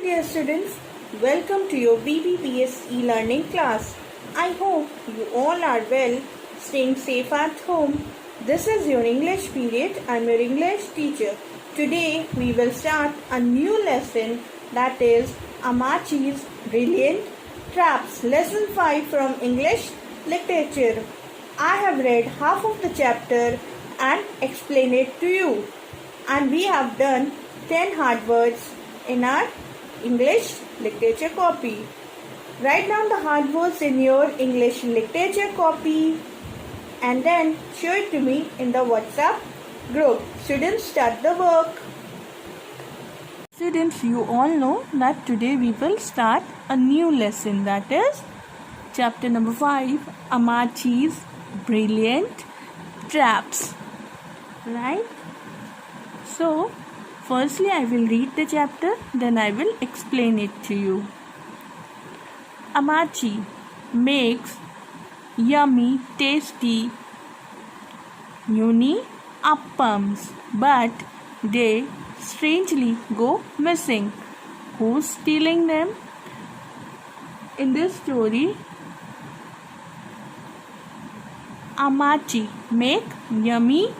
dear students, welcome to your BBPS e-learning class. I hope you all are well, staying safe at home. This is your English period. I am your English teacher. Today we will start a new lesson, that is Amachi's Brilliant Traps. Lesson 5 from English Literature. I have read half of the chapter and explained it to you. And we have done 10 hard words in our English literature copy. Write down the hard words in your English literature copy and then show it to me in the WhatsApp group. Students, start the work. Students, you all know that today we will start a new lesson, that is chapter number 5, Amachi's Brilliant Traps. Right? So, firstly, I will read the chapter, then I will explain it to you. Amachi makes yummy, tasty uni appams, but they strangely go missing. Who's stealing them? In this story, Amachi make yummy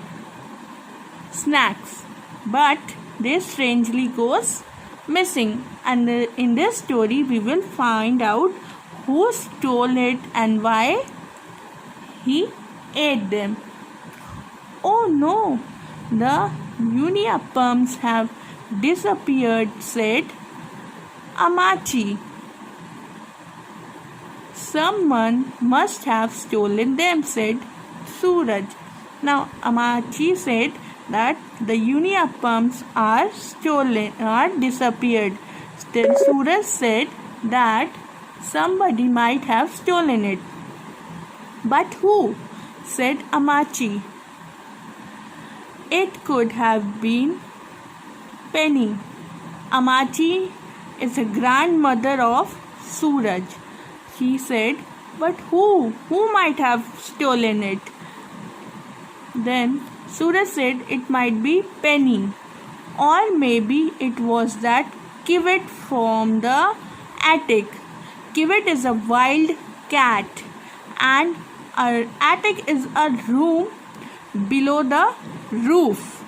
snacks, but they strangely goes missing, and in this story we will find out who stole it and why he ate them. Oh no, the uniappams have disappeared, said Amachi. Someone must have stolen them, said Suraj. Now Amachi said that the uniappams are stolen, are disappeared. Then Suraj said that somebody might have stolen it. But who? Said Amachi. It could have been Penny. Amachi is the grandmother of Suraj. She said, but who? Who might have stolen it? Then Suraj said it might be Penny, or maybe it was that Kivet from the attic. Kivet is a wild cat, and our attic is a room below the roof.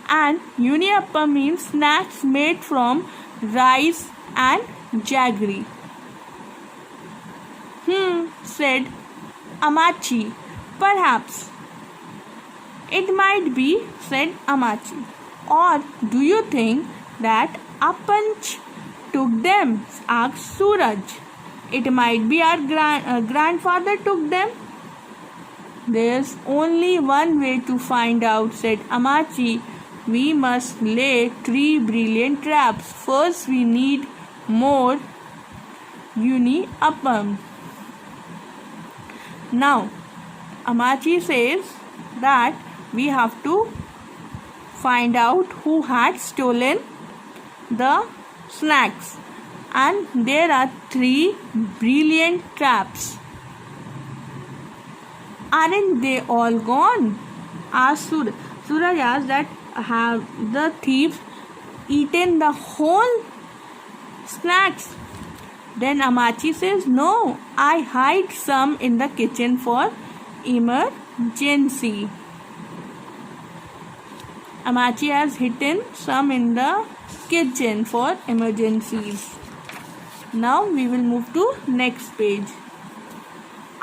And uniappam means snacks made from rice and jaggery. Said Amachi. Perhaps. It might be, said Amachi. Or do you think that Apanch took them? Asked Suraj. It might be our grandfather took them. There's only one way to find out, said Amachi. We must lay 3 brilliant traps. First, we need more uniappam. Now, Amachi says that we have to find out who had stolen the snacks, and there are 3 brilliant traps. Aren't they all gone? Asked Suraj. Suraj asked that have the thieves eaten the whole snacks? Then Amachi says, no, I hide some in the kitchen for emergency. Amachi has hidden some in the kitchen for emergencies. Now we will move to next page.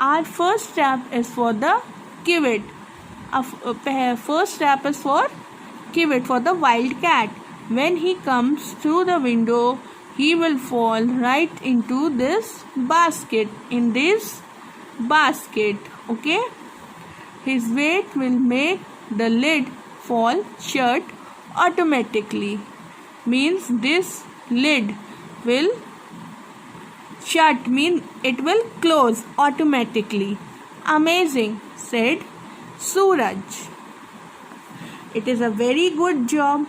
Our first trap is for the Kivet. First trap is for Kivet, for the wild cat. When he comes through the window, he will fall right into this basket. In this basket, okay? His weight will make the lid fall shut automatically. Means this lid will shut, mean it will close automatically. Amazing, said Suraj. It is a very good job,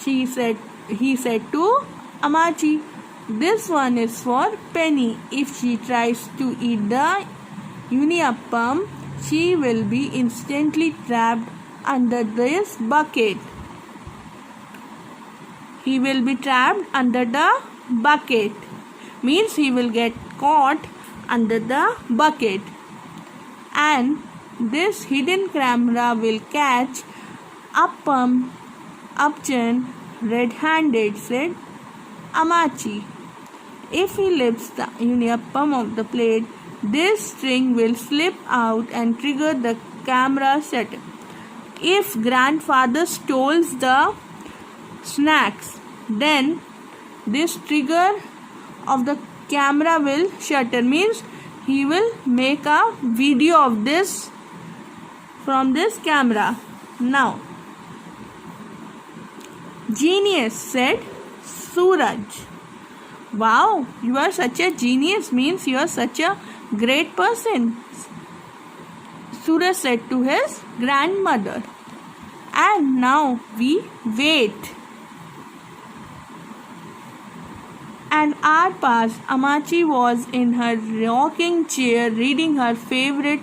he said to Amachi. This one is for Penny. If she tries to eat the uniappam, she will be instantly trapped under this bucket. he will be trapped under the bucket. Means he will get caught under the bucket. And this hidden camera will catch Upchan red-handed, said Amachi. If he lifts the Uniappam of the plate, this string will slip out and trigger the camera shutter. If grandfather steals the snacks, then this trigger of the camera will shutter. Means he will make a video of this from this camera. Now, genius, said Suraj. Wow, you are such a genius, means you are such a great person, Suraj said to his grandmother. And now we wait. An hour passed. Amachi was in her rocking chair reading her favorite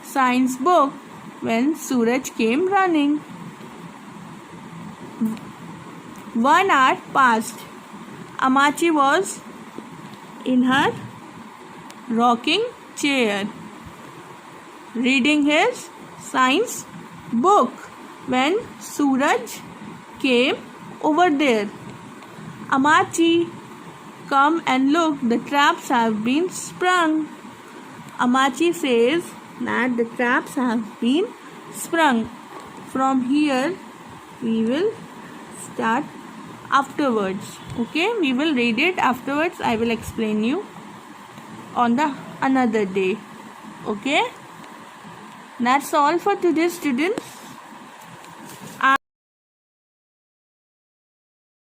science book when Suraj came running. 1 hour passed. Amachi was in her rocking chair reading his science book when Suraj came over there. Amachi, come and look, the traps have been sprung. Amachi says that the traps have been sprung. From here we will start afterwards. Okay, we will read it afterwards. I will explain you on the another day. Okay, that's all for today, students.